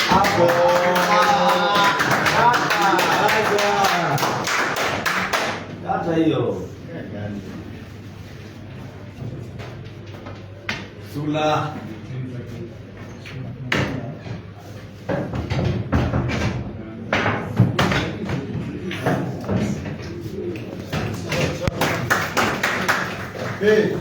Hapo. Hata hiyo. Sula. Hey.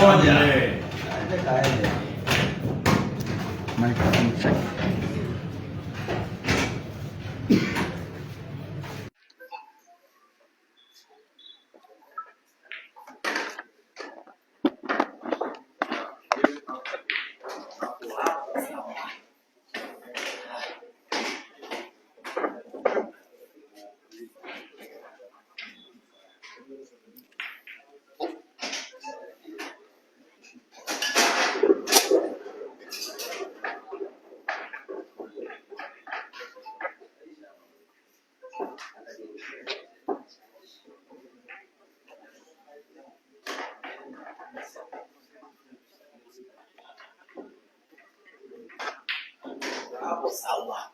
Moja. Microphone check. Hapo sawa.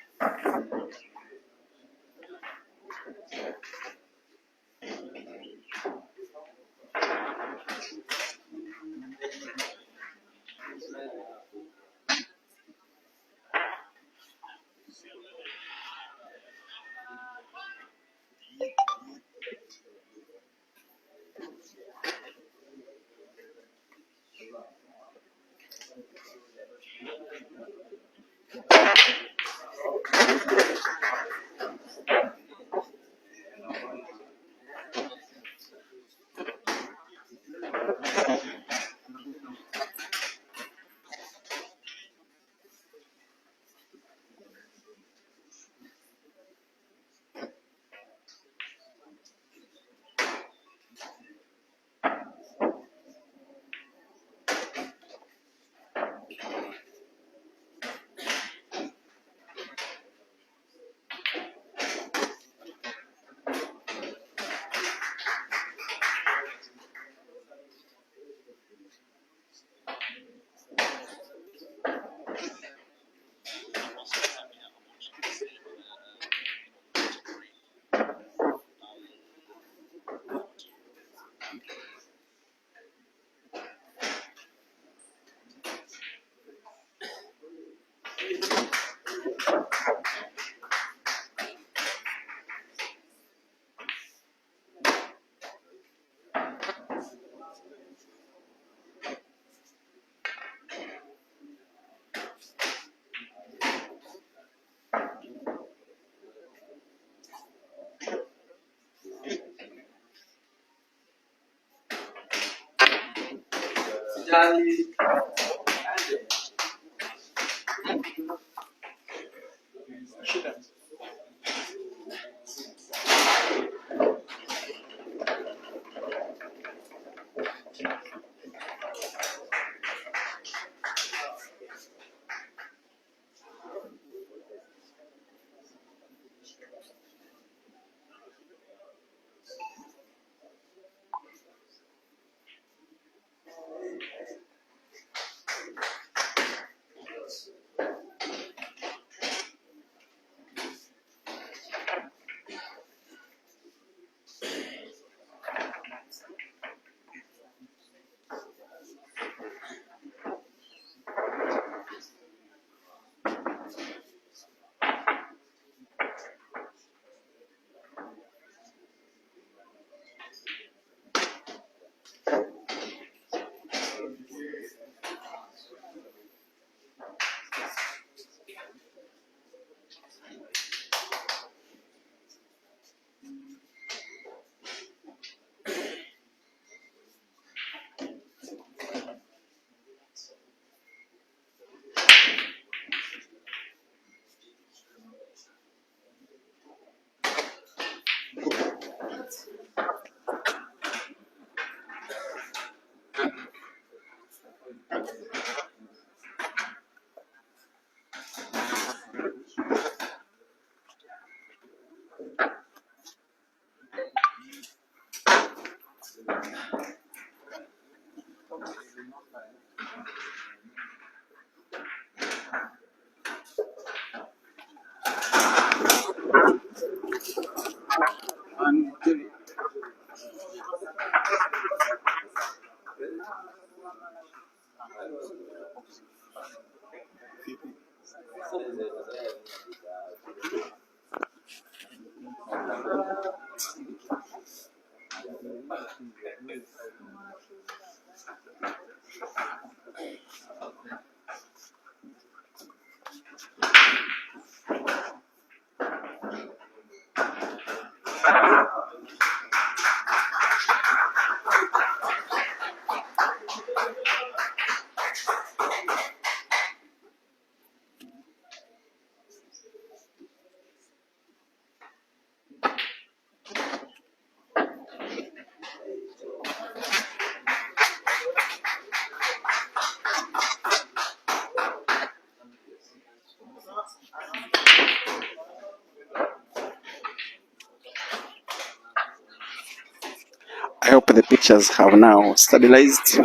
I hope the pictures have now stabilized.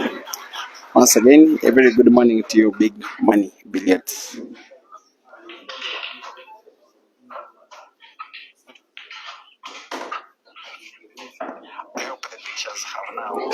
Once again, a very good morning to you, big money billiards. I hope the pictures have now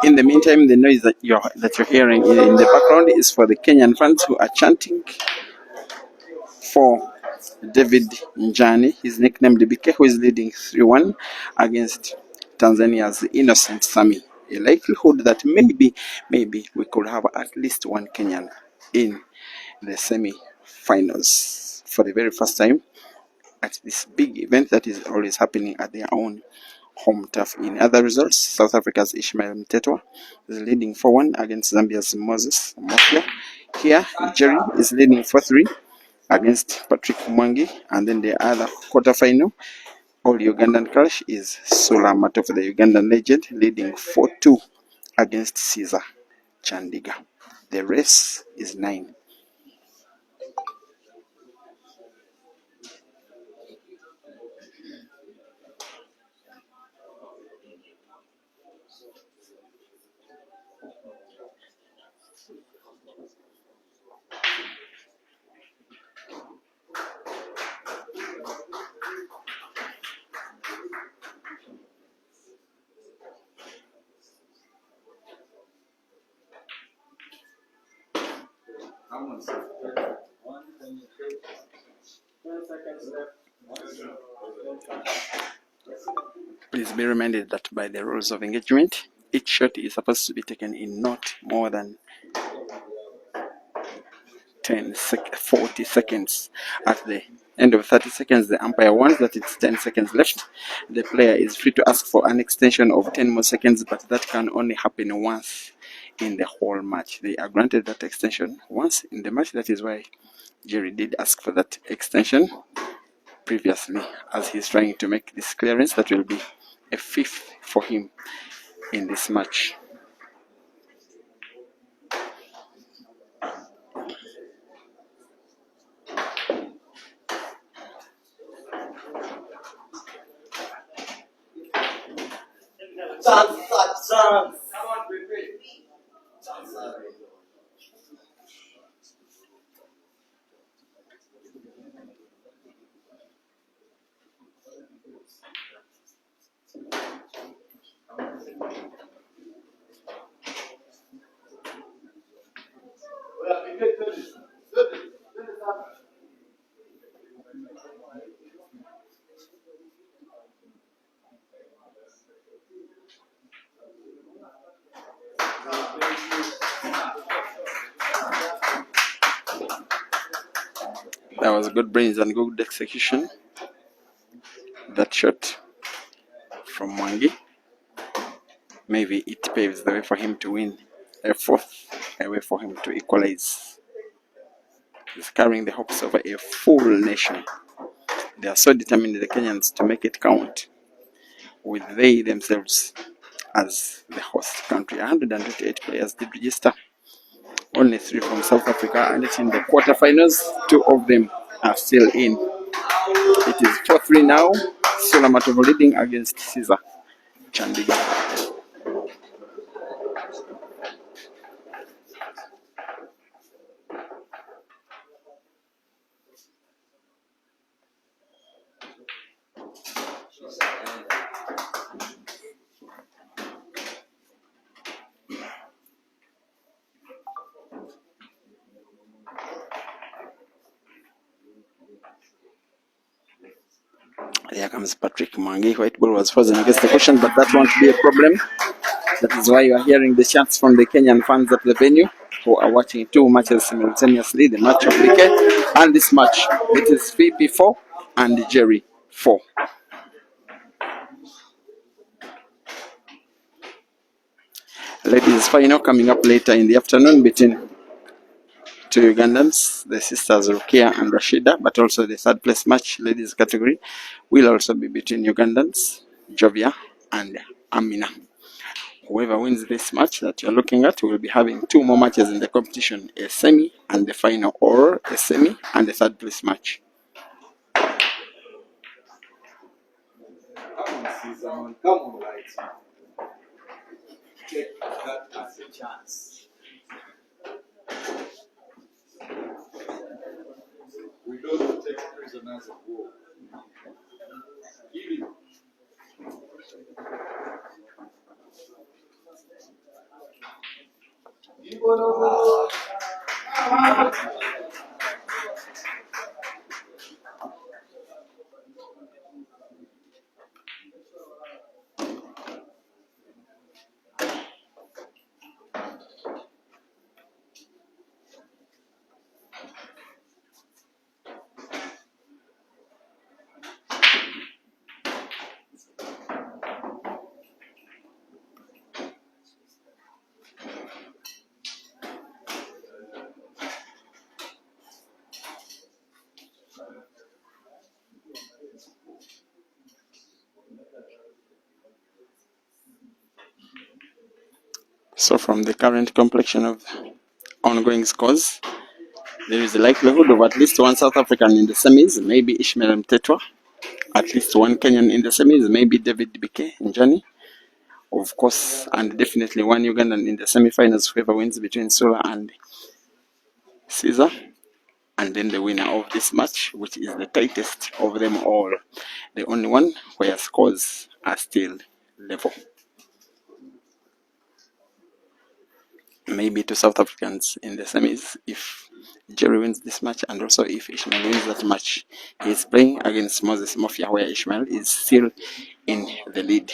In the meantime, the noise that you're hearing in the background is for the Kenyan fans who are chanting for David Njani, his nickname DBK, who is leading 3-1 against Tanzania's Innocent Sami. A likelihood that maybe we could have at least one Kenyan in the semi-finals for the very first time at this big event that is always happening at their own home turf. In other results, South Africa's Ishmael Mtetwa is leading 4-1 against Zambia's Moses Mofia. Here, Jerry is leading 4-3 against Patrick Mwangi, and then the other quarterfinal, all Ugandan clash, is Sula Matofu, the Ugandan legend, leading 4-2 against Caesar Chandiga. The race is 9. Please be reminded that by the rules of engagement, each shot is supposed to be taken in not more than 40 seconds. At the end of 30 seconds, the umpire warns that it's 10 seconds left. The player is free to ask for an extension of 10 more seconds, but that can only happen once in the whole match. They are granted that extension once in the match. That is why Jerry did ask for that extension previously, as he's trying to make this clearance that will be a fifth for him in this match. That was good brains and good execution. That shot from Mwangi, maybe it paves the way for him to win a fourth, a way for him to equalize. He's carrying the hopes of a full nation. They are so determined, the Kenyans, to make it count, with they themselves as the host country. 128 players did register, only 3 from South Africa, and it's in the quarterfinals. 2 of them are still in. It is 4-3 now. Sula Matovu leading against Caesar Chandiga. Here comes Patrick Mwangi. White ball was frozen against the cushion, but that won't be a problem. That is why you are hearing the chants from the Kenyan fans at the venue, who are watching 2 matches simultaneously, the match of the weekend and this match. It is VP 4 and Jerry 4. Ladies final coming up later in the afternoon between 2 Ugandans, the sisters Rukia and Rashida, but also the third place match, ladies category, will also be between Ugandans, Jovia and Amina. Whoever wins this match that you're looking at will be having 2 more matches in the competition, a semi and the final, or a semi and the third place match. Come on, lights. Take that as a chance. We don't take prisoners of war. Give it. So from the current complexion of ongoing scores, there is a likelihood of at least one South African in the semis, maybe Ishmael Mtetwa. At least one Kenyan in the semis, maybe David Bike Njani. Of course, and definitely one Ugandan in the semi-finals, whoever wins between Sula and Caesar. And then the winner of this match, which is the tightest of them all. The only one where scores are still level. Maybe two South Africans in the semis if Jerry wins this match, and also if Ishmael wins that match. He is playing against Moses Mafia, where Ishmael is still in the lead.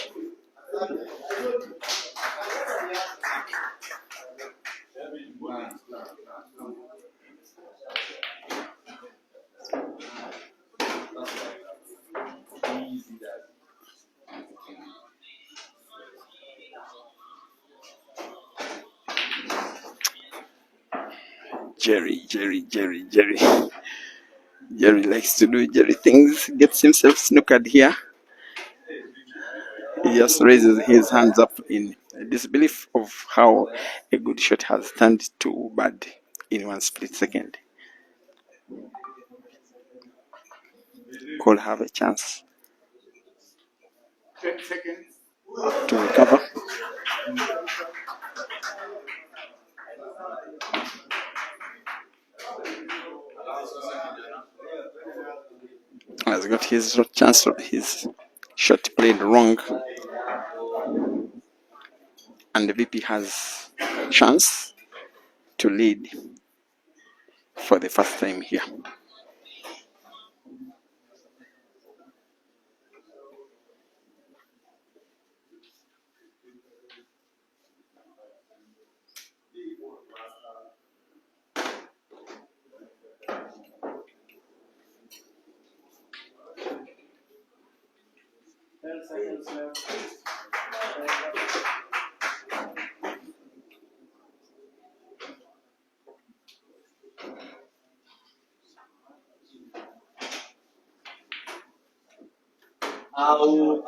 Jerry. Jerry likes to do Jerry things, gets himself snookered here. He just raises his hands up in disbelief of how a good shot has turned to bad in one split second. Could have a chance 10 seconds. to recover. Has got his chance, his shot played wrong, and the VP has chance to lead for the first time here. Ow.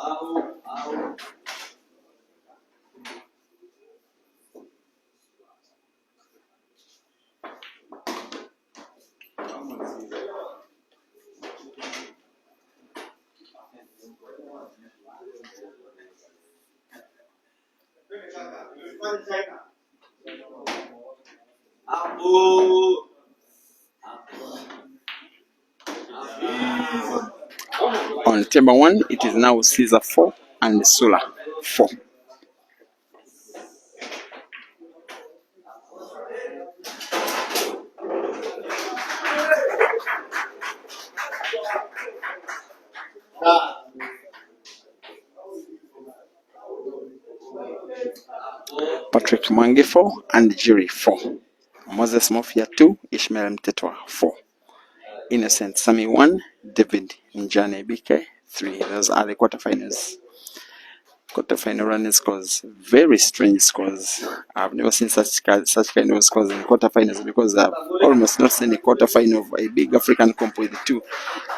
On table 1, it is now Caesar 4 and Sula 4. Patrick Mwangi 4 and Jerry 4. Moses Mafia 2, Ishmael Mtetwa 4. Innocent Sami 1, David Njane BK 3. Those are the quarterfinals. Quarterfinal running scores, very strange scores. I've never seen such kind of scores in quarterfinals, because I've almost not seen a quarterfinal of a big African comp with two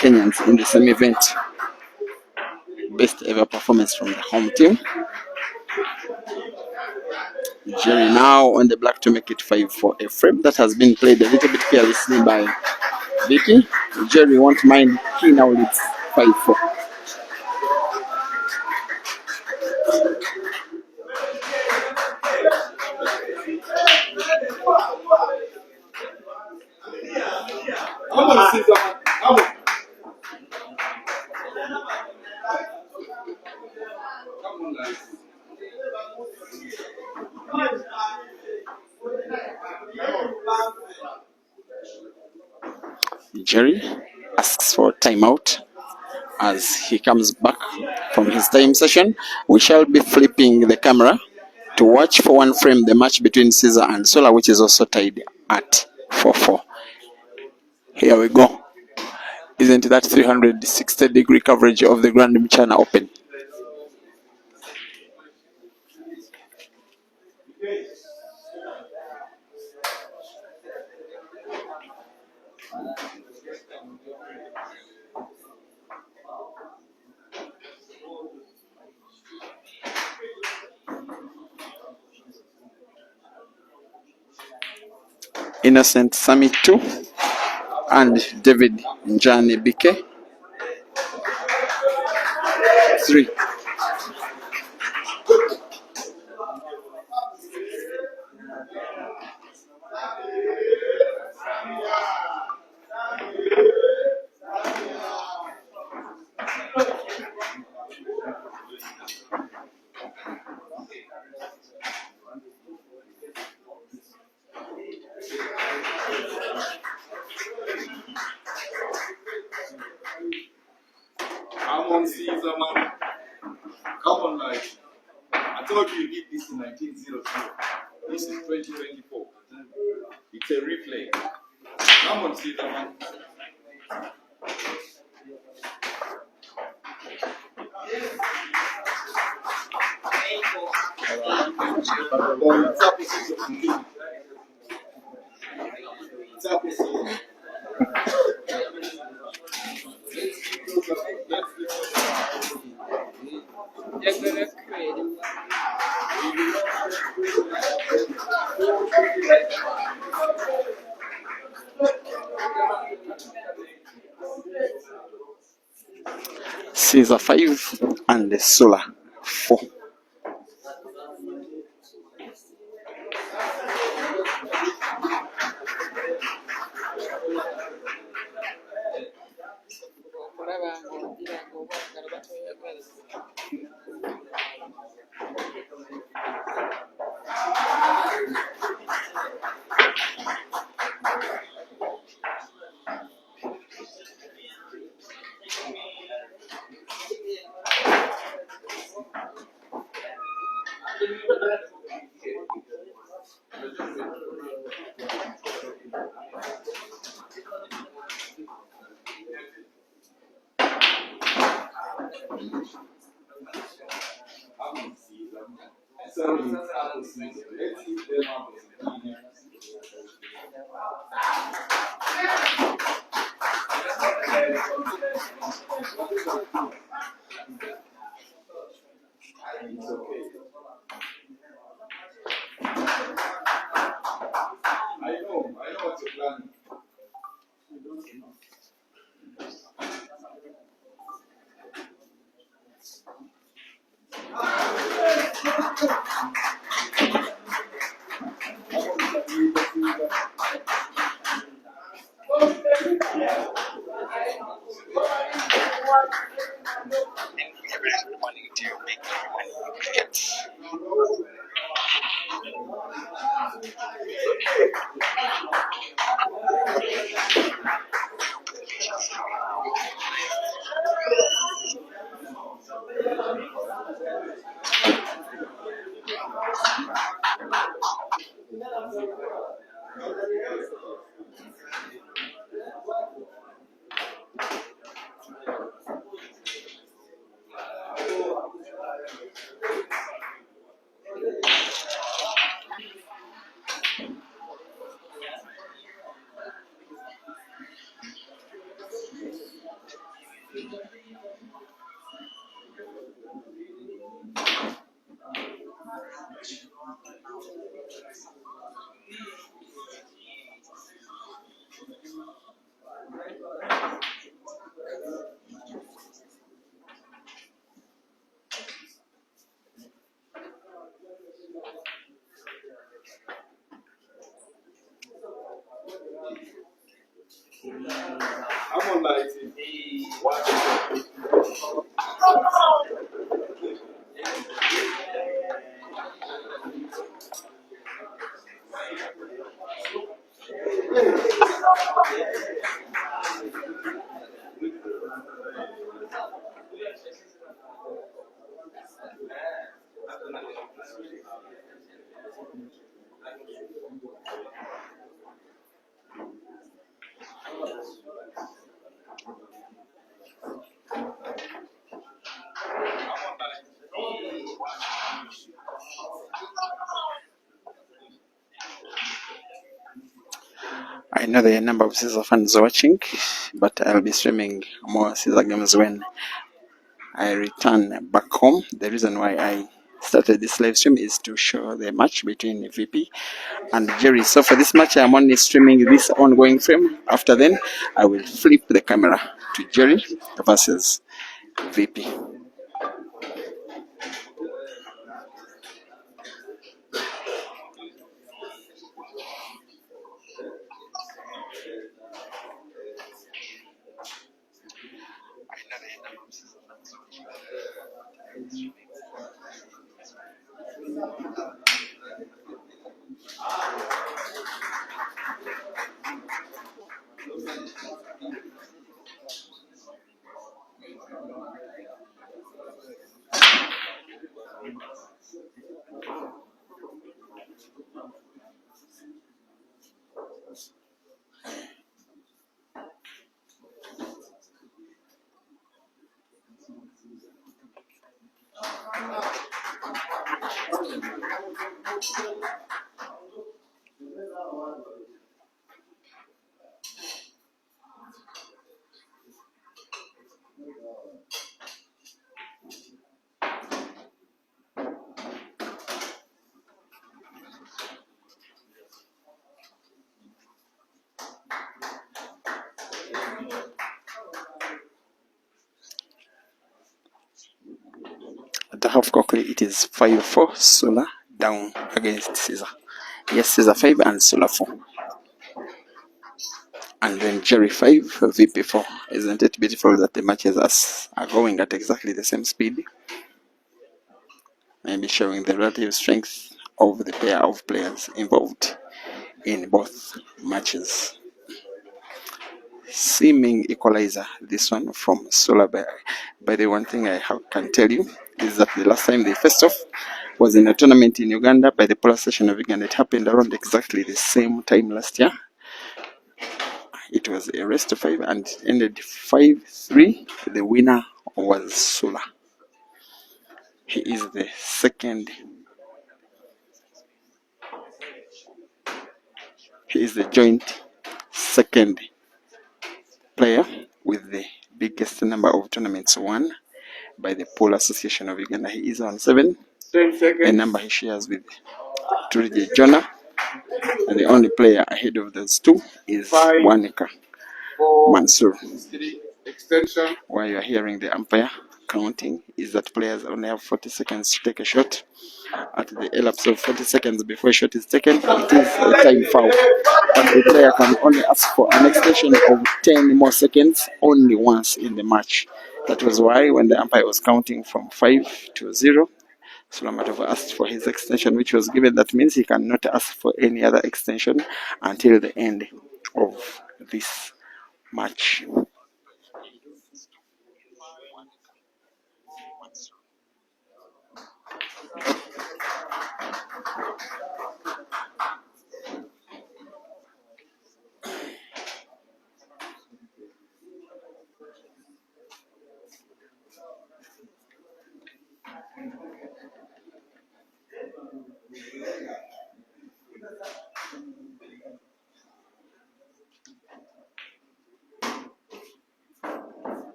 Kenyans in the same event. Best ever performance from the home team. Jerry now on the black to make it 5-4. A frame that has been played a little bit carelessly by Vicky. Jerry won't mind. He now leads 5-4. Come on, Caesar. Come on. Come on, guys. Jerry asks for timeout as he comes back from his time session. We shall be flipping the camera to watch for one frame the match between Caesar and Sula, which is also tied at 4-4. Here we go. Isn't that 360-degree coverage of the Grand MCHANA Open? Innocent Sami 2 and David Njani Bike 3. Come on, Caesar, man. Come on, guys. I told you did this in 1902. This is 2024. It's a replay. Come on, Caesar, man. Caesar 5 and Sula 4. I know what you're planning. I know there are a number of Caesar fans watching, but I'll be streaming more Caesar games when I return back home. The reason why I started this live stream is to show the match between VP and Jerry. So for this match, I'm only streaming this ongoing frame. After then, I will flip the camera to Jerry versus VP. At the half quickly, it is 5-4 Sula down against Caesar. Yes, Caesar 5 and Sula 4. And then Jerry 5, VP 4. Isn't it beautiful that the matches are going at exactly the same speed? Maybe showing the relative strength of the pair of players involved in both matches. Seeming equalizer, this one from Sula. By the one thing I can tell you is that the last time they faced off was in a tournament in Uganda by the Polar Station of Uganda. It happened around exactly the same time last year. It was a race to 5 and it ended 5-3. The winner was Sula. He is the second. He is the joint second player with the biggest number of tournaments won by the Pole Association of Uganda. He is on 7, a number he shares with Turije Jonah, and the only player ahead of those two is Wanika Mansour. While you are hearing the umpire counting, is that players only have 40 seconds to take a shot. At the elapse of 40 seconds before a shot is taken, it is a time foul. But the player can only ask for an extension of 10 more seconds only once in the match. That was why when the umpire was counting from 5 to 0, Sulamatova asked for his extension, which was given. That means he cannot ask for any other extension until the end of this match.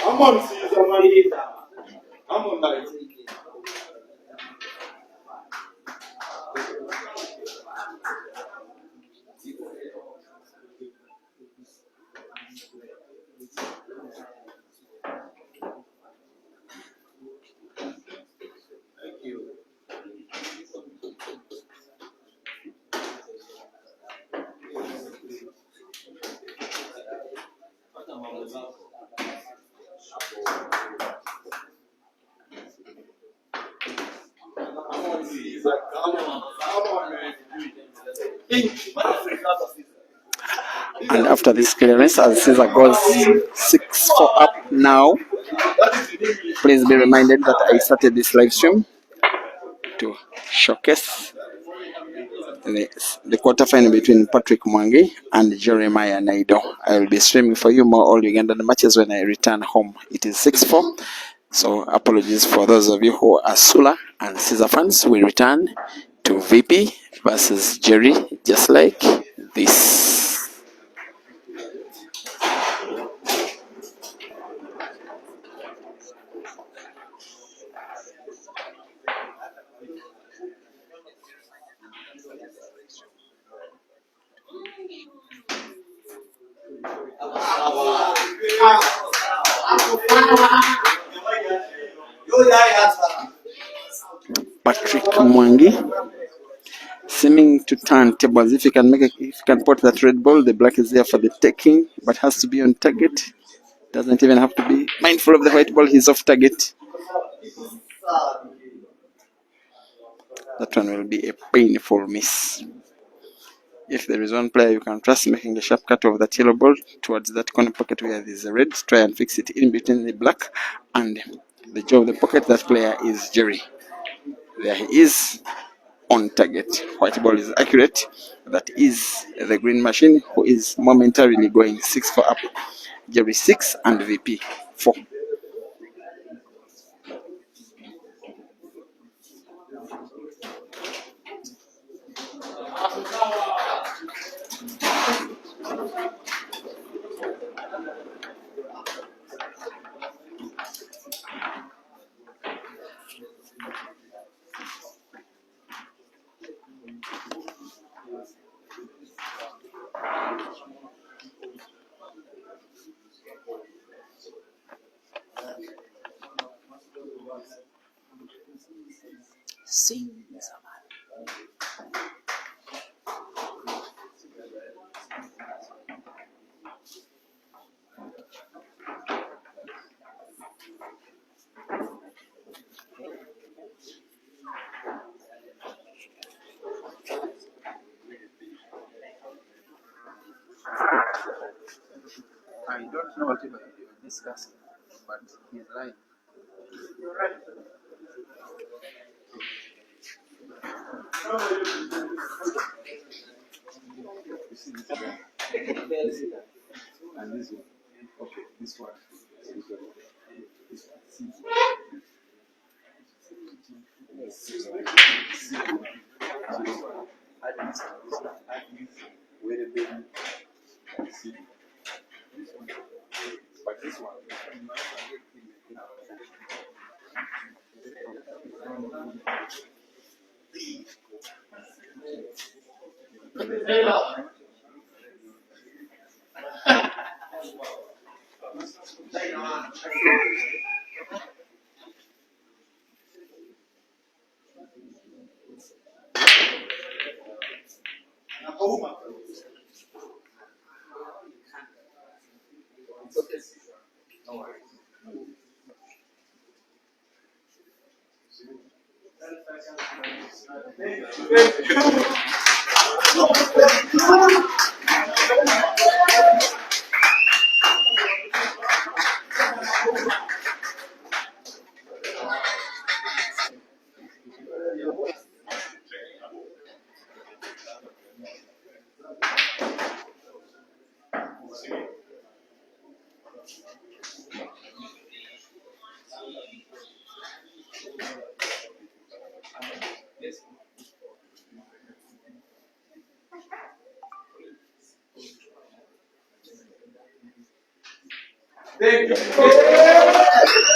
I'm on Caesar. Come on, guys. Thank you. And after this clearance, as Caesar goes 6-4 up now, please be reminded that I started this live stream to showcase the quarterfinal between Patrick Mwangi and Jeremiah Naido. I will be streaming for you more all Ugandan matches when I return home. It is 6-4, so apologies for those of you who are Sula and Caesar fans. We return to VP versus Jerry, just like this. Patrick Mwangi seeming to turn tables. If you can if you can put that red ball, the black is there for the taking, but has to be on target. Doesn't even have to be mindful of the white ball. He's off target. That one will be a painful miss. If there is one player you can trust making a sharp cut of that yellow ball towards that corner pocket where there is a red, try and fix it in between the black and the jaw of the pocket. That player is Jerry. There he is, on target. White ball is accurate. That is the green machine, who is momentarily going 6-4 up. Jerry 6 and VP 4. I don't know what you're discussing, but he's lying. You see this one? And this one. Okay, this one. This one. But this one. Thank you.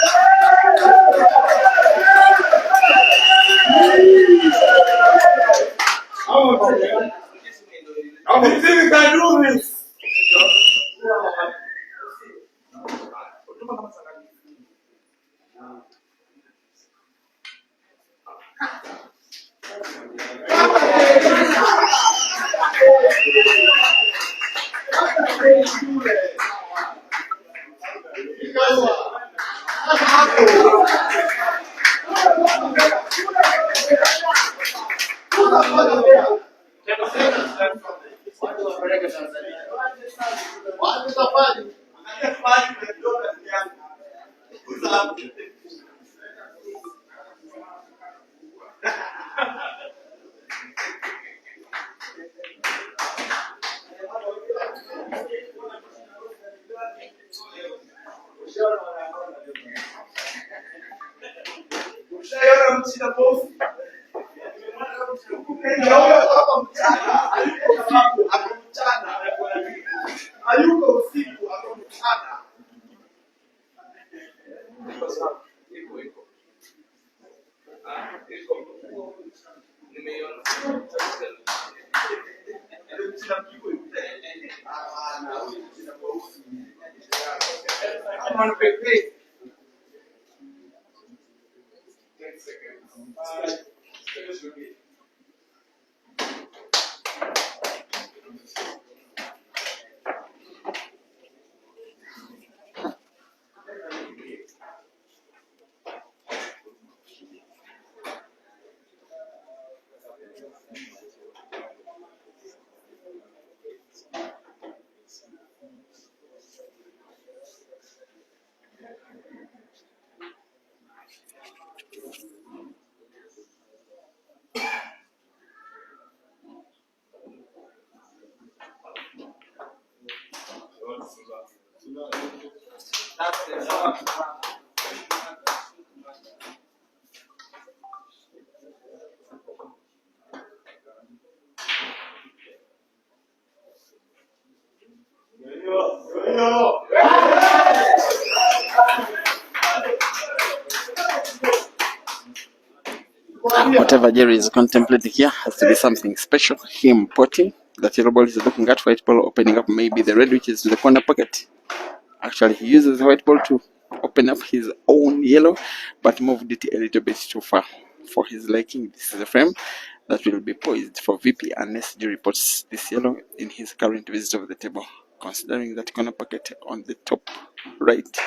Whatever Jerry is contemplating here has to be something special. Him potting that yellow ball is looking at, white ball opening up maybe the red, which is to the corner pocket. Actually, he uses the white ball to open up his own yellow, but moved it a little bit too far for his liking. This is a frame that will be poised for VP unless he reports this yellow in his current visit of the table, considering that corner pocket on the top right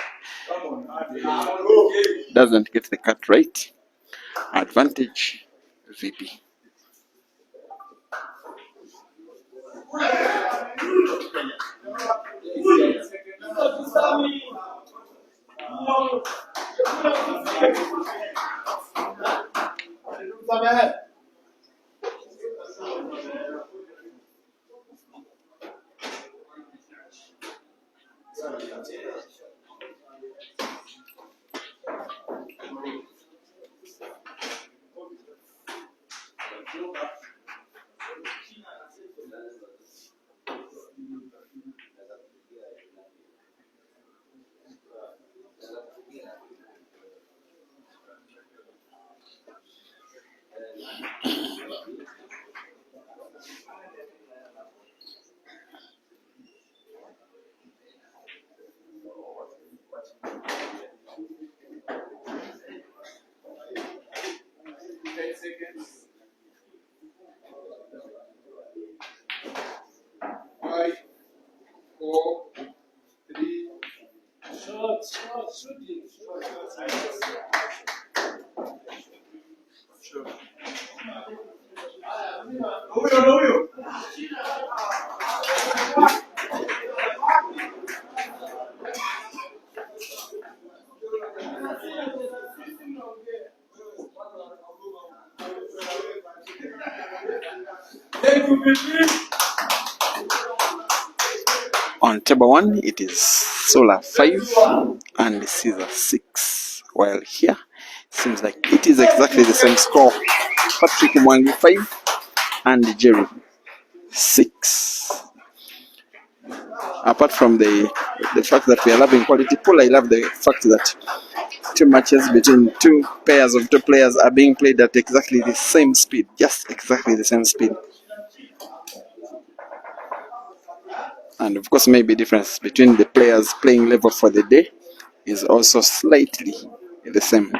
doesn't get the cut right. Advantage VP. On table 1, it is Sula 5 and Caesar 6. While here, seems like it is exactly the same score. Patrick Mwangi 5 and Jerry 6. Apart from the fact that we are loving quality pool, I love the fact that two matches between two pairs of two players are being played at exactly the same speed. Just exactly the same speed. And of course, maybe difference between the players playing level for the day is also slightly the same.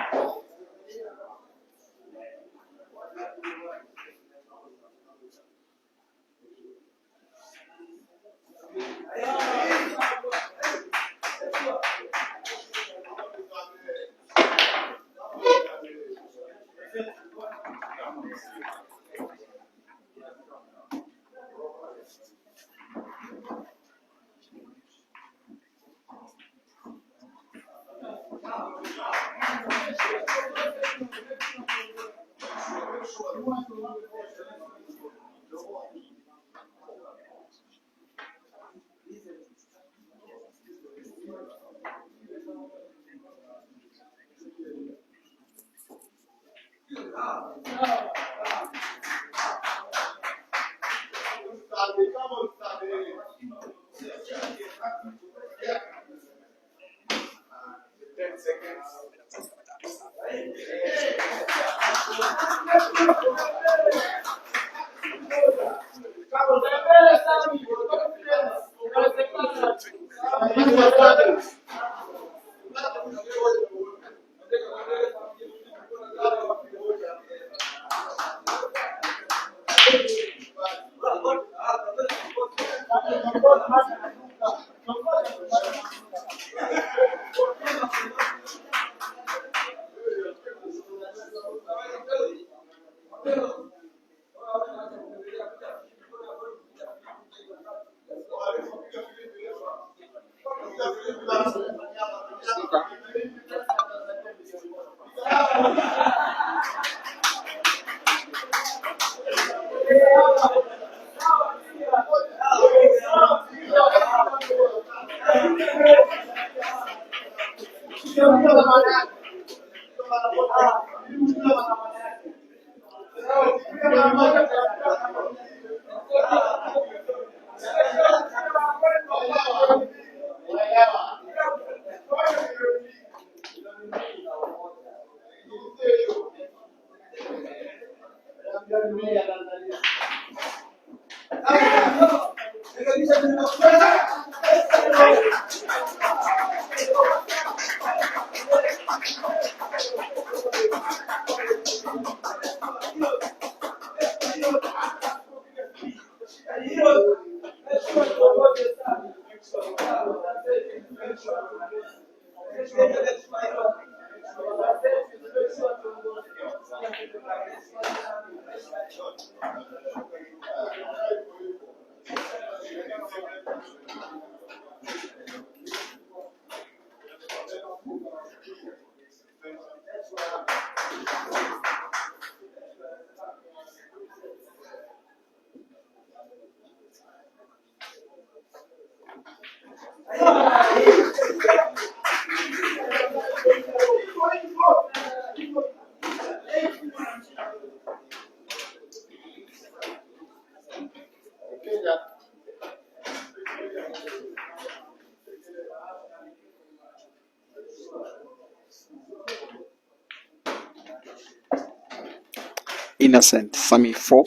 Innocent Sami 4,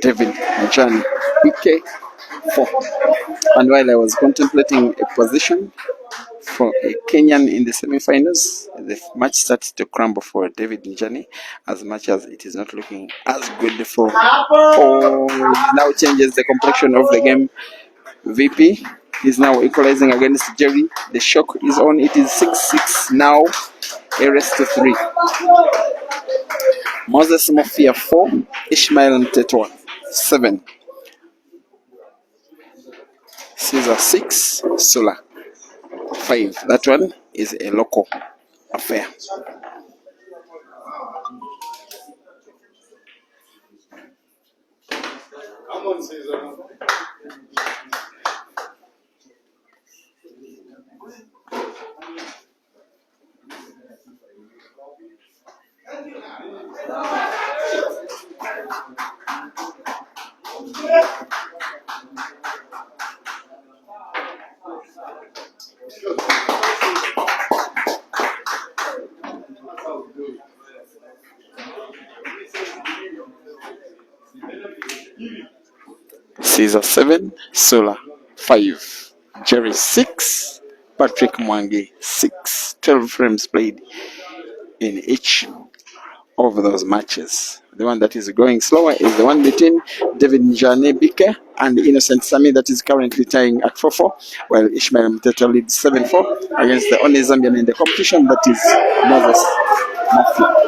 David Njani BK 4. And while I was contemplating a position for a Kenyan in the semi-finals, the match started to crumble for David Njani, as much as it is not looking as good for now changes the complexion of the game. VP is now equalizing against Jerry. The shock is on. It is 6-6 now. A rest to 3. Moses Mafia 4, Ishmael Mtetwa 7. Caesar 6, Sula 5. That one is a local affair. Come on, Caesar. Caesar 7, Sula 5, Jerry 6, Patrick Mwangi 6. 12 frames played in each of those matches. The one that is going slower is the one between David Njane Bike and Innocent Sami, that is currently tying at 4-4, while Ishmael Mteta leads 7-4 against the only Zambian in the competition, that is Moses Mafia.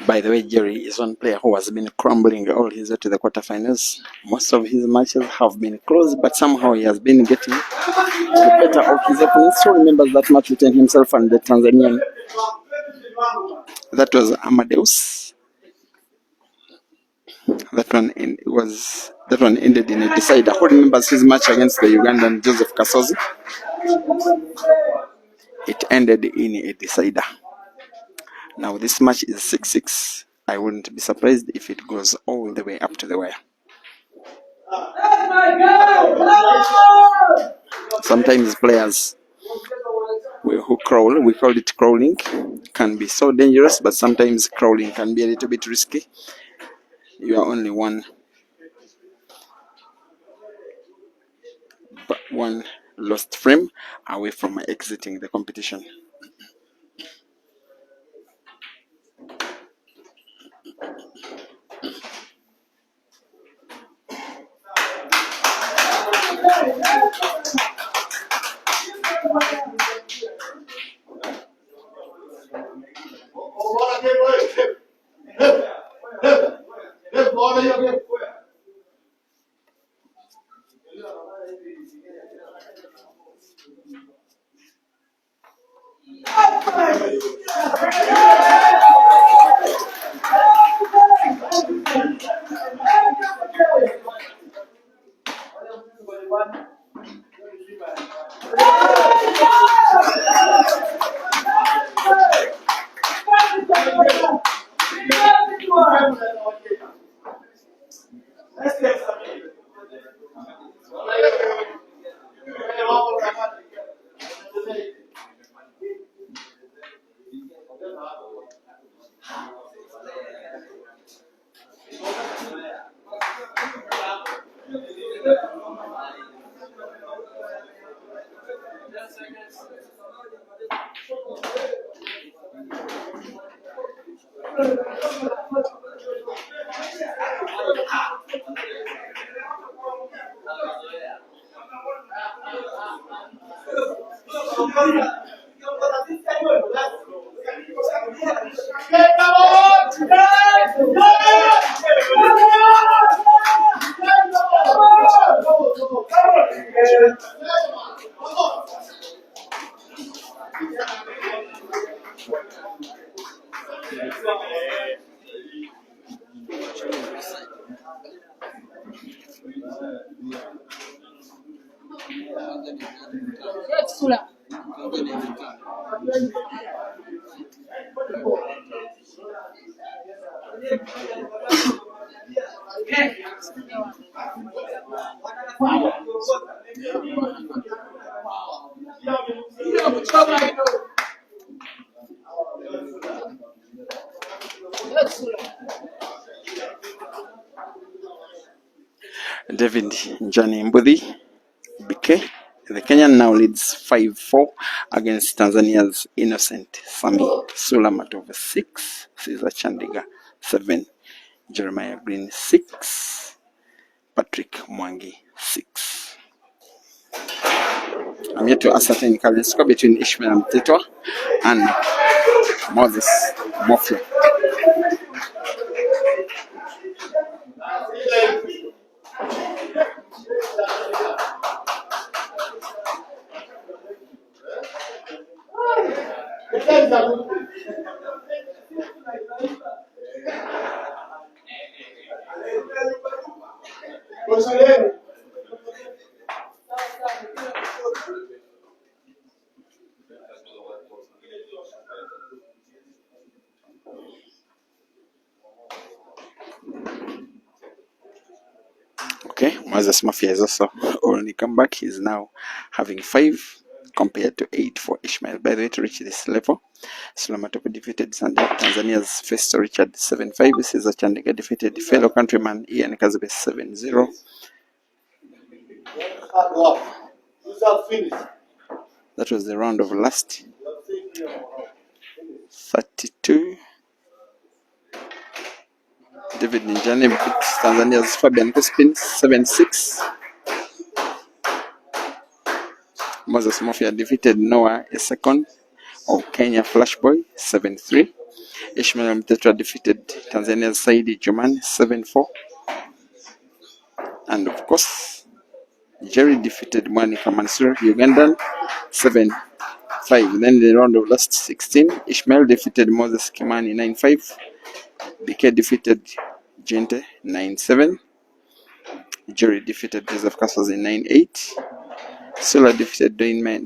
By the way, Jerry is one player who has been crumbling all his way to the quarterfinals. Most of his matches have been close, but somehow he has been getting the better of his opponents. So remembers that match between himself and the Tanzanian. That was Amadeus. That one ended in a decider. Who remembers his match against the Ugandan Joseph Kasozi? It ended in a decider. Now this match is 6-6. I wouldn't be surprised if it goes all the way up to the wire. Sometimes players who crawl, we call it crawling, can be so dangerous, but sometimes crawling can be a little bit risky. You are only one lost frame away from exiting the competition. Sula. David Njani Mbudhi BK. The Kenyan now leads 5-4 against Tanzania's Innocent Sami. Sula Matova 6, Caesar Chandiga 7, Jeremiah Green 6. Patrick Mwangi 6. I'm yet to ascertain the current score between Ishmael Mtetwa and Moses Mofla. Okay, Moses Mafia is also only come back. He's now having 5 compared to 8 for Ishmael. By the way, to reach this level, Sula defeated Tanzania's first Richard 7-5. Cesar Chandika defeated fellow countryman Ian Kazebe 7-0. That was the round of last 32. David Njane beat Tanzania's Fabian Crispin 7-6. Moses Mafia defeated Noah Esekon of Kenya Flashboy 7-3. Ishmael Mtetra defeated Tanzania's Saidi Juman 7-4. And of course, Jerry defeated Monica Mansur, Ugandan 7-5. Then the round of last 16, Ishmael defeated Moses Kimani 9-5. BK defeated Gente 9-7. Jerry defeated Joseph Castles in 9-8. Sula defeated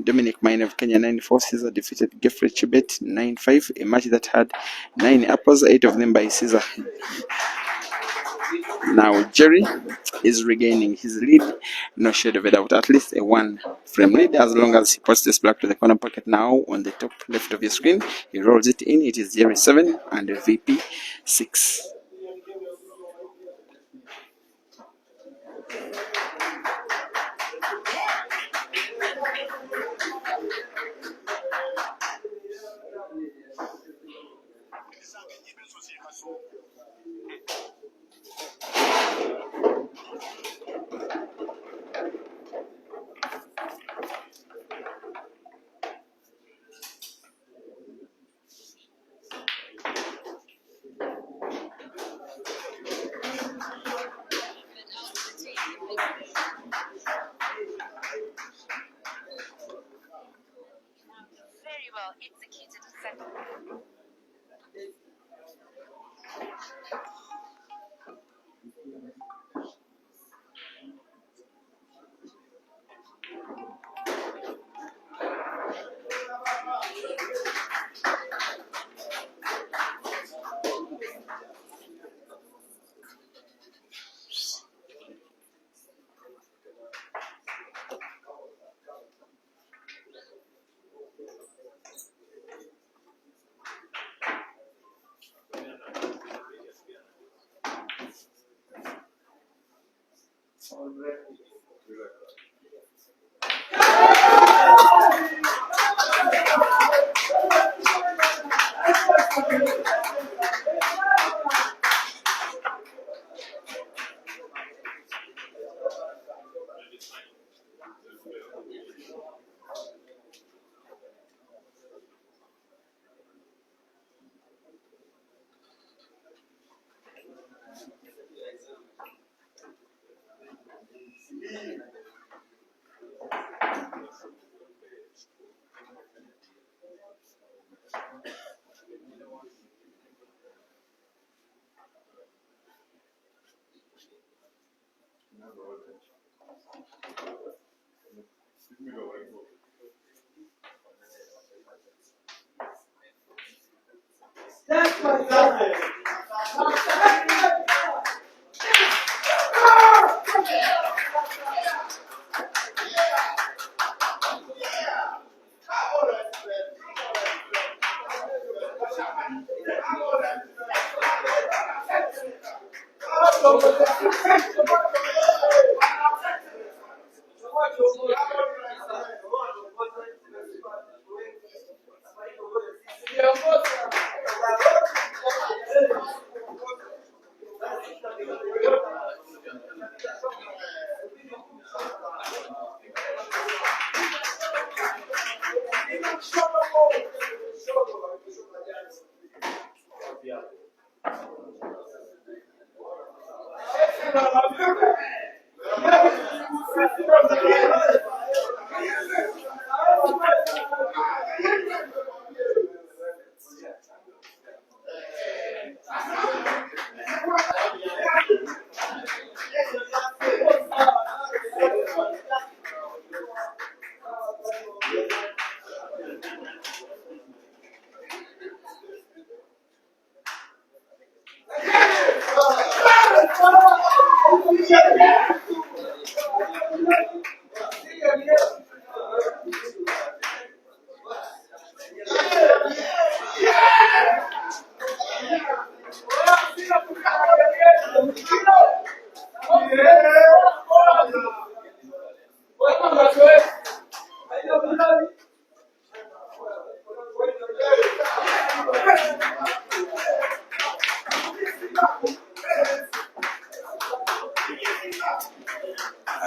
Dominic Mine of Kenya 9-4. Caesar defeated Geoffrey Chibet 9-5. A match that had 9 apples, 8 of them by Caesar. Now Jerry is regaining his lead, no shade of a doubt, at least a 1 frame lead, as long as he puts this black to the corner pocket. Now on the top left of your screen, he rolls it in. It is Jerry 7 and VP 6.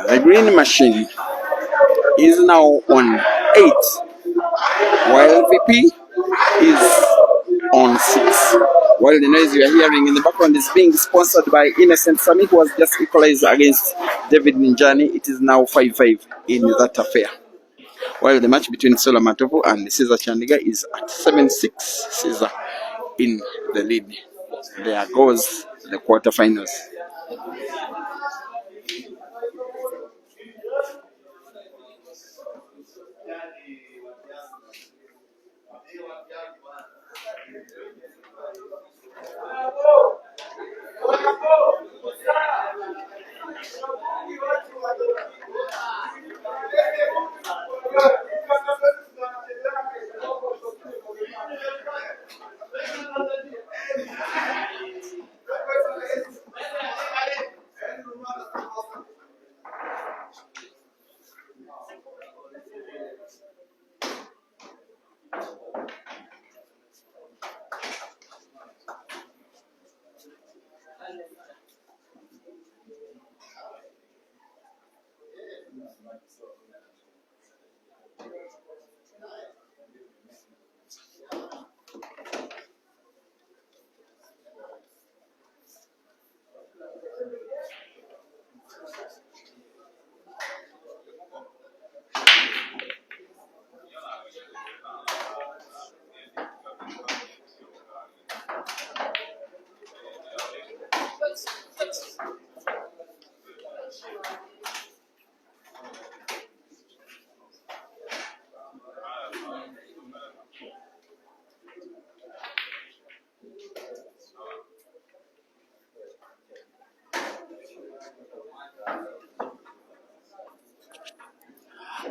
The green machine is now on 8, while VP is on 6. While the noise you are hearing in the background is being sponsored by Innocent Sami, who has just equalized against David Ninjani. It is now 5-5 in that affair. While the match between Sula Matovu and Caesar Chandiga is at 7-6, Caesar in the lead. There goes the quarterfinals.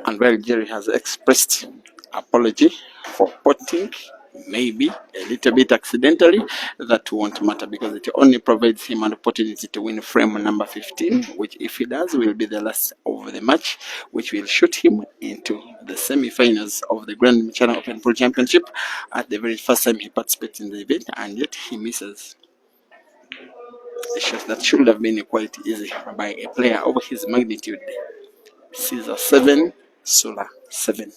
And while Jerry has expressed apology for potting, maybe a little bit accidentally, that won't matter because it only provides him an opportunity to win frame number 15, which if he does will be the last of the match, which will shoot him into the semi-finals of the Grand MCHANA Open Pro Championship at the very first time he participates in the event, and yet he misses a shot that should have been quite easy by a player of his magnitude. Caesar 7, Sula 7.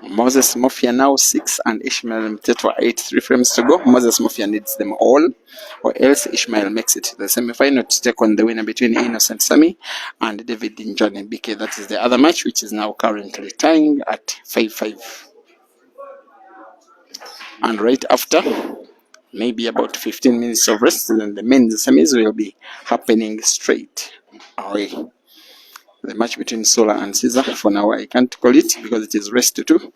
Moses Mafia now 6 and Ishmael Mtetwa 8. 3 frames to go. Moses Mafia needs them all, or else Ishmael makes it to the semi-final to take on the winner between Innocent Sami and David Njani BK. That is the other match, which is now currently tying at 5-5. And right after, maybe about 15 minutes of rest, then the men's semis will be happening straight away. The match between Sula and Caesar, for now I can't call it because it is rest to 2.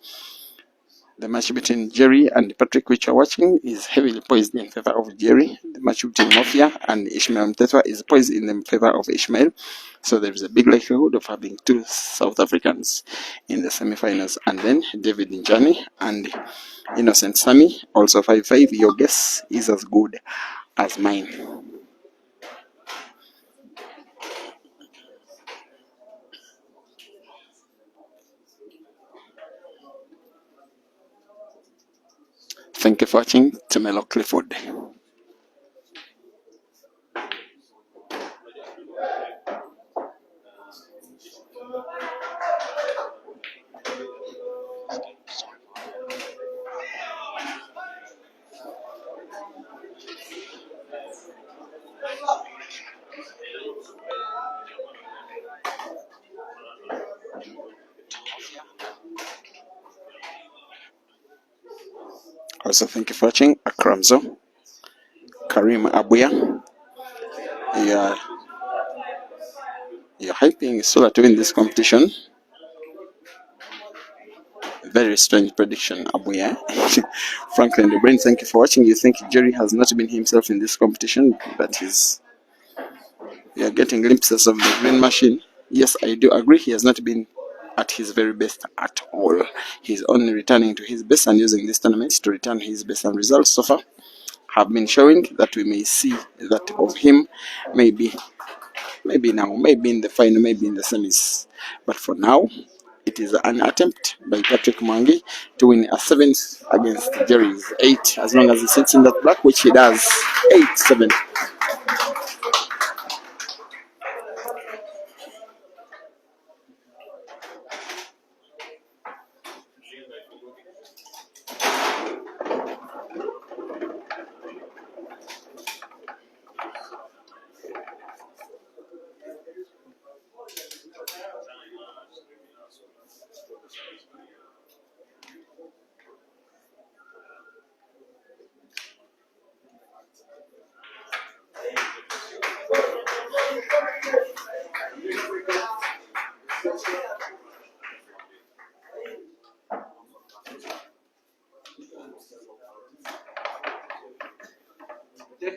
The match between Jerry and Patrick, which you're watching, is heavily poised in favor of Jerry. The match between Mafia and Ishmael Mtetwa is poised in favor of Ishmael. So there is a big likelihood of having two South Africans in the semi-finals. And then David Njani and Innocent Sami, also 5-5. Your guess is as good as mine. Thank you for watching. Tumelo Clifford. Also, thank you for watching. Akramzo, Karim Abuya. You're hyping Sula to win this competition. Very strange prediction, Abuya. Franklin the Brain, thank you for watching. You think Jerry has not been himself in this competition, but you're getting glimpses of the green machine. Yes, I do agree. He has not been at his very best at all. He's only returning to his best and using this tournament to return his best, and results so far have been showing that we may see that of him maybe now, maybe in the final, maybe in the semis. But for now, it is an attempt by Patrick Mwangi to win a 7th against Jerry's 8, as long as he sits in that black, which he does. 8-7.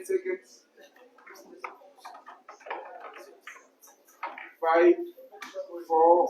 Seconds. 5, 4.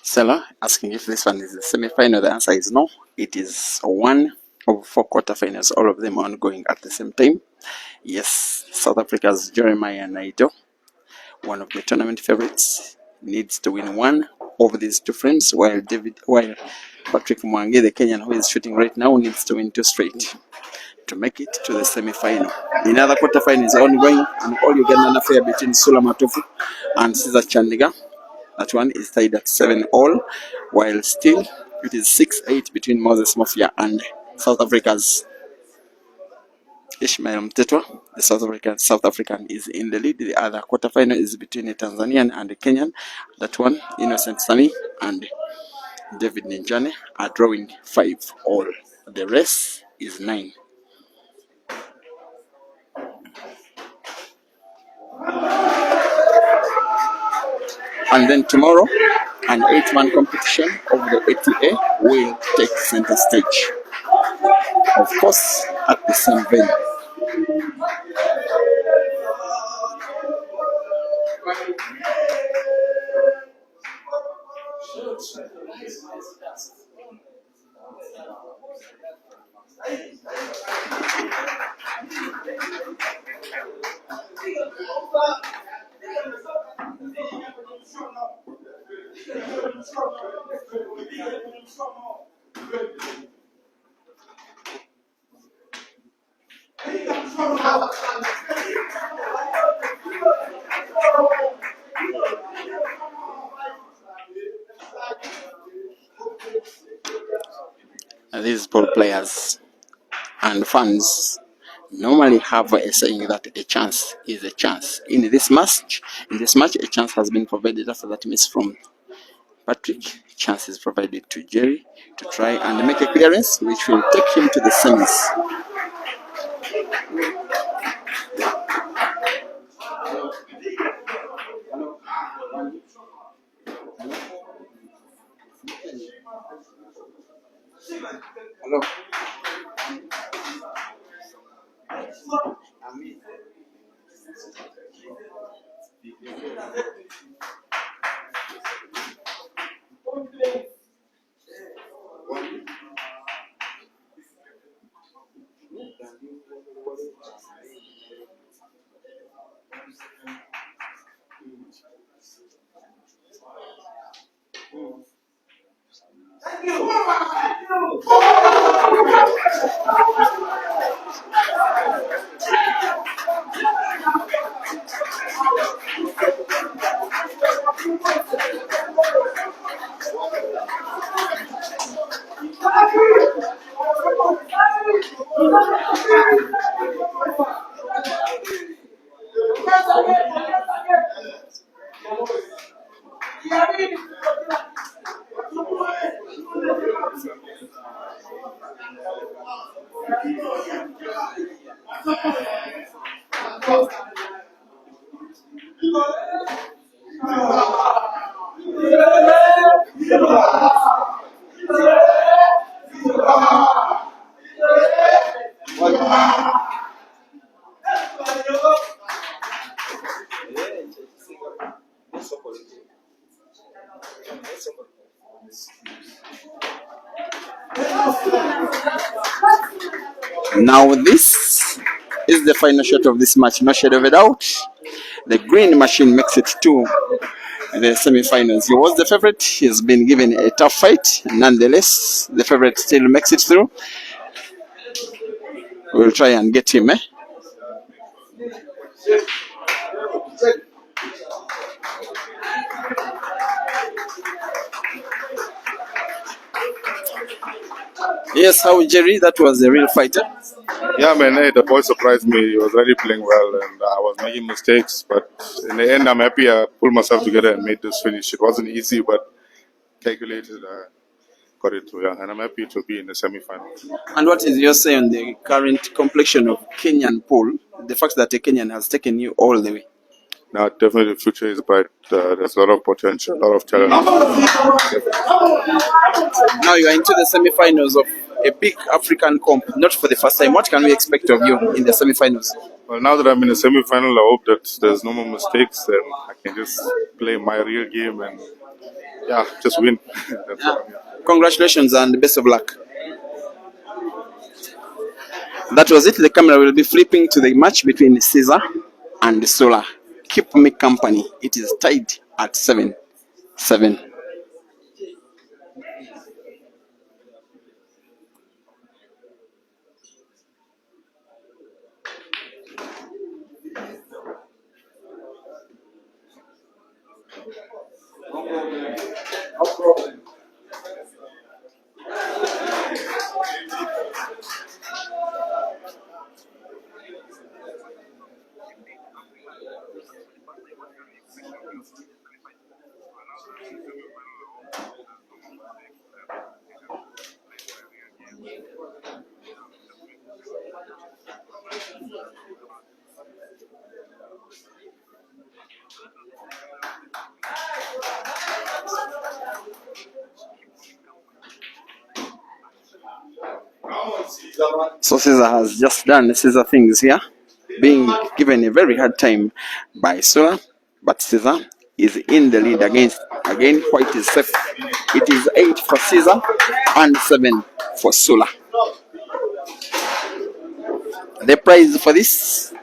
Seller asking if this one is the semi-final. The answer is no. It is one of 4 quarterfinals, all of them ongoing at the same time. Yes, South Africa's Jeremiah Naito, one of the tournament favorites, needs to win one of these 2 frames, while Patrick Mwangi, the Kenyan who is shooting right now, needs to win 2 straight to make it to the semi-final. Another quarterfinal is ongoing, and all Ugandan affair between Sula Matofu and Caesar Chandiga. That one is tied at 7-all, while still it is 6-8 between Moses Mafia and South Africa's Ishmael Mtetwa, the South African is in the lead. The other quarterfinal is between a Tanzanian and a Kenyan. That one, Innocent Sami and David Ninjane are drawing 5-all. The race is 9. And then tomorrow, an 8-man competition of the ATA will take center stage. Of course, at the same venue. These ball players and fans normally have a saying that a chance is a chance. In this match, a chance has been provided after that miss from Patrick. Chance is provided to Jerry to try and make a clearance, which will take him to the semis. Hello. Now this is the final shot of this match, no shadow of a doubt. The green machine makes it to the semi-finals. He was the favorite. He's been given a tough fight. Nonetheless, the favorite still makes it through. We'll try and get him. Yes, how Jerry? That was a real fighter. Yeah, man, hey, the boy surprised me. He was really playing well, and I was making mistakes. But in the end, I'm happy I pulled myself together and made this finish. It wasn't easy, but calculated. Got it through, yeah. And I'm happy to be in the semi-final. And what is your say on the current complexion of Kenyan pool? The fact that a Kenyan has taken you all the way. Now, definitely the future is bright. There's a lot of potential, a lot of talent. Now you are into the semi-finals of a big African comp, not for the first time. What can we expect of you in the semi-finals? Well, now that I'm in the semi-final, I hope that there's no more mistakes and I can just play my real game and, yeah, just win. That's what I'm here. Congratulations and best of luck. That was it. The camera will be flipping to the match between Caesar and Sula. Keep me company. It is tied at 7-7. So Caesar has just done Caesar things here, being given a very hard time by Sula, but Caesar is in the lead again. White is safe. It is 8 for Caesar and 7 for Sula. The prize for this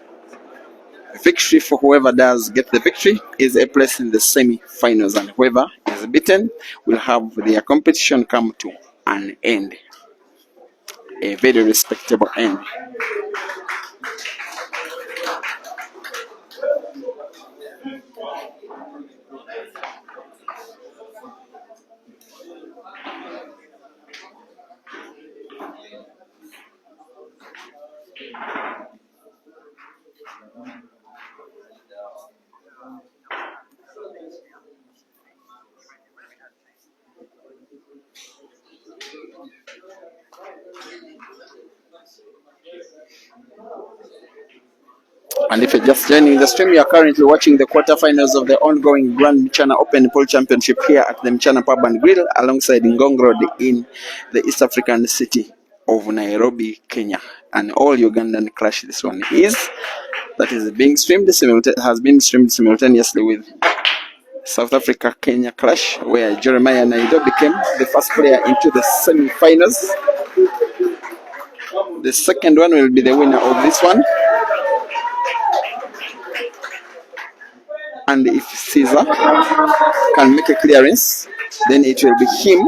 victory, for whoever does get the victory, is a place in the semi-finals, and whoever is beaten will have their competition come to an end, a very respectable end. And if you're just joining the stream, you are currently watching the quarterfinals of the ongoing Grand MCHANA Open Pool Championship here at the MCHANA Pub and Grill alongside Ngong Road in the East African city of Nairobi, Kenya. And all Ugandan clash this one is. That is being streamed, has been streamed simultaneously with South Africa Kenya clash, where Jeremiah Naido became the first player into the semi-finals. The second one will be the winner of this one. And if Caesar can make a clearance, then it will be him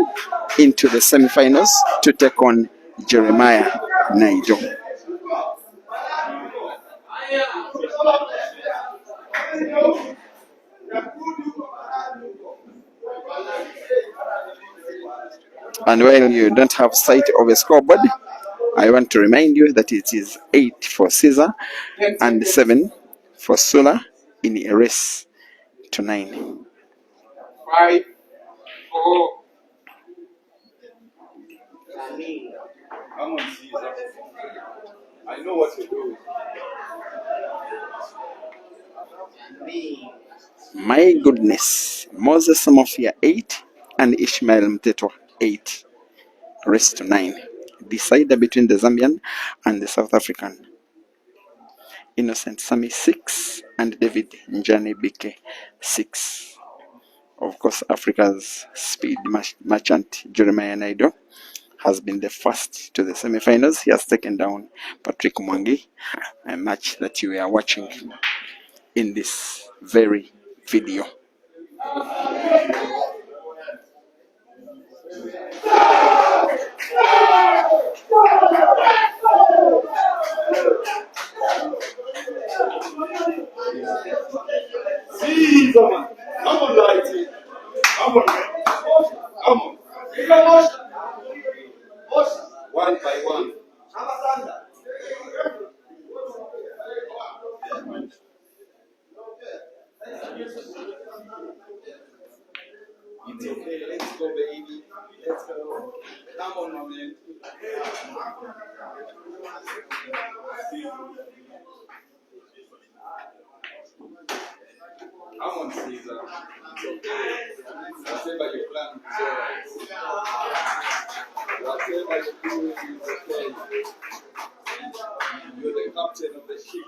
into the semi-finals to take on Jeremiah Naido. And while you don't have sight of a scoreboard, I want to remind you that it is 8 for Caesar and 7 for Sula in a race to 9. 5, 4. Come on, Caesar. I know what you're doing. My goodness. Moses Samofia 8 and Ishmael Mtetwa 8. Race to 9. Decider between the Zambian and the South African. Innocent Sami 6 and David Njani Bike 6. Of course, Africa's speed merchant Jeremiah Naido has been the first to the semi-finals. He has taken down Patrick Mwangi, a match that you are watching in this very video. Caesar, man. Come on, Lighty. Come on. Come on. One by one. It's okay. Let's go, baby. Let's go. Come on, my man. Come on, Caesar. It's okay. Whatever you plan is alright. Whatever you do is okay. You're the captain of the ship.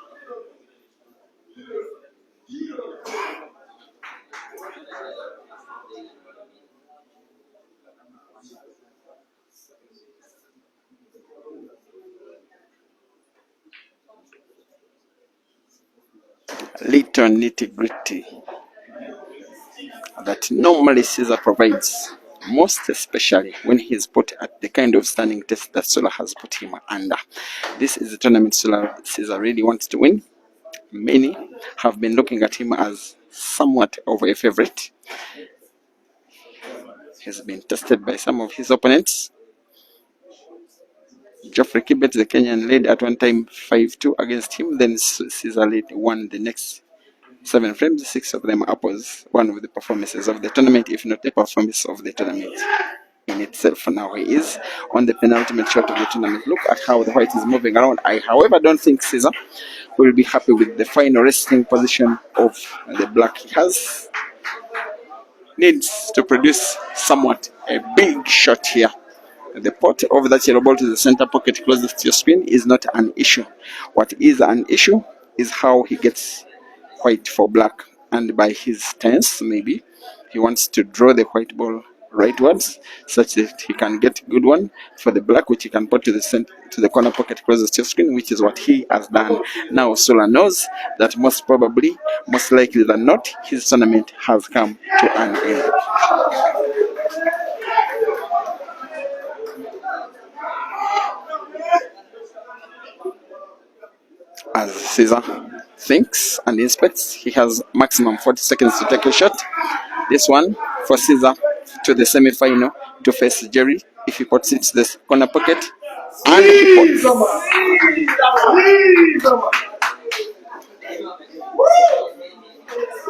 Little nitty-gritty that normally Caesar provides, most especially when he's put at the kind of stunning test that Sula has put him under. This is a tournament Caesar really wants to win. Many have been looking at him as somewhat of a favorite. He's been tested by some of his opponents. Geoffrey Kibet, the Kenyan, led at one time 5-2 against him. Then Caesar won the next 7 frames, 6 of them uppers. One of the performances of the tournament, if not a performance of the tournament in itself. Now he is on the penultimate shot of the tournament. Look at how the white is moving around. I, however, don't think Caesar will be happy with the final resting position of the black. He needs to produce somewhat a big shot here. The pot of that yellow ball to the center pocket closest to your screen is not an issue. What is an issue is how he gets white for black, and by his stance, maybe he wants to draw the white ball rightwards such that he can get a good one for the black, which he can put to the center, to the corner pocket closest to your screen, which is what he has done. Now Sula knows that most probably, most likely than not, his tournament has come to an end. As Caesar thinks and inspects, he has maximum 40 seconds to take a shot. This one for Caesar to the semi-final to face Jerry. If he puts it to the corner pocket, and he puts.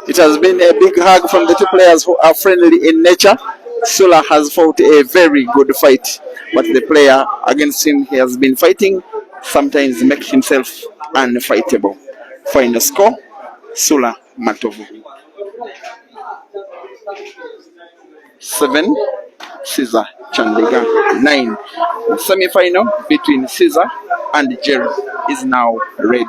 It has been a big hug from the two players who are friendly in nature. Sula has fought a very good fight, but the player against him he has been fighting sometimes makes himself unfightable. Final score, Sula Matovu 7, Caesar Chandiga 9. The semi-final between Caesar and Jerry is now ready.